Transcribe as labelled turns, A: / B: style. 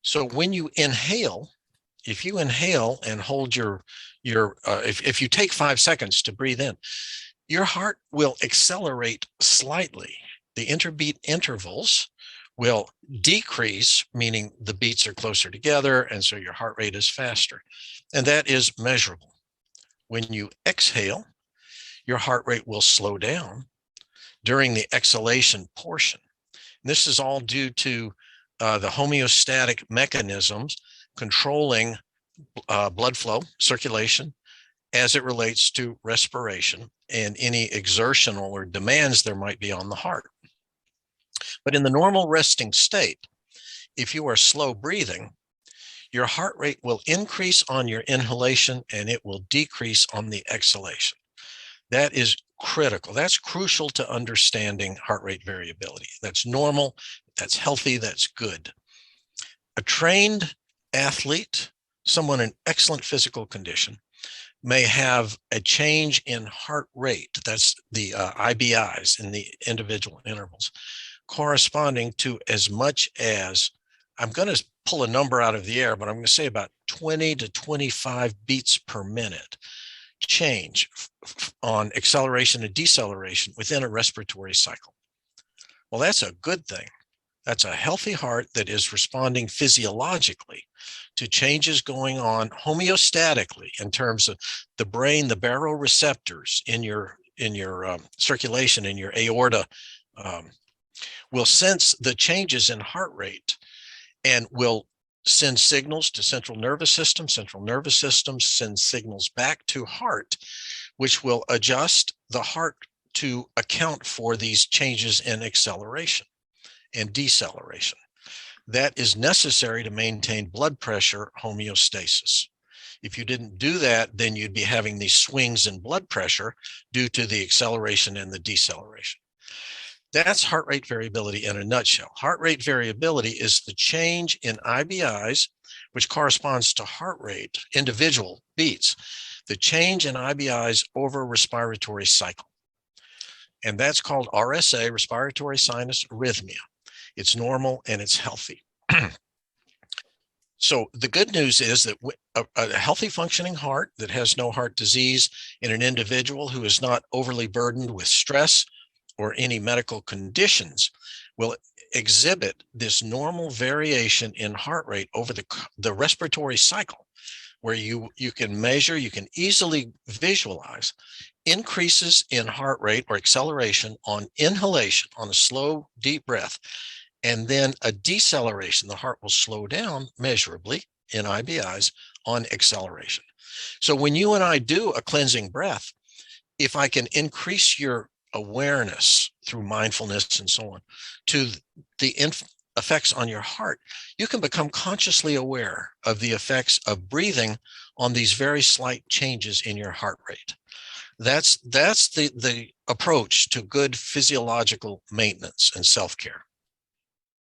A: So when you inhale, if you inhale and hold if you take 5 seconds to breathe in, your heart will accelerate slightly. The interbeat intervals will decrease, meaning the beats are closer together, and so your heart rate is faster. And that is measurable. When you exhale, your heart rate will slow down during the exhalation portion. And this is all due to the homeostatic mechanisms controlling blood flow, circulation, as it relates to respiration and any exertional or demands there might be on the heart. But in the normal resting state, if you are slow breathing, your heart rate will increase on your inhalation and it will decrease on the exhalation. That is critical. That's crucial to understanding heart rate variability. That's normal, that's healthy, that's good. A trained athlete, someone in excellent physical condition, may have a change in heart rate, that's the IBIs in the individual intervals, corresponding to as much as, I'm going to pull a number out of the air, but I'm going to say about 20 to 25 beats per minute change on acceleration and deceleration within a respiratory cycle. Well, that's a good thing. That's a healthy heart that is responding physiologically to changes going on homeostatically in terms of the brain, the baroreceptors in your circulation, in your aorta, will sense the changes in heart rate and will send signals to central nervous system. Central nervous system sends signals back to heart, which will adjust the heart to account for these changes in acceleration and deceleration. That is necessary to maintain blood pressure homeostasis. If you didn't do that, then you'd be having these swings in blood pressure due to the acceleration and the deceleration. That's heart rate variability in a nutshell. Heart rate variability is the change in IBIs, which corresponds to heart rate, individual beats, the change in IBIs over respiratory cycle. And that's called RSA, respiratory sinus arrhythmia. It's normal and it's healthy. So the good news is that a healthy functioning heart that has no heart disease in an individual who is not overly burdened with stress or any medical conditions will exhibit this normal variation in heart rate over the respiratory cycle, where you can measure, you can easily visualize increases in heart rate or acceleration on inhalation, on a slow, deep breath, and then a deceleration. The heart will slow down measurably in IBIs on acceleration. So when you and I do a cleansing breath, if I can increase your awareness through mindfulness and so on to the effects on your heart, you can become consciously aware of the effects of breathing on these very slight changes in your heart rate. That's the approach to good physiological maintenance and self-care.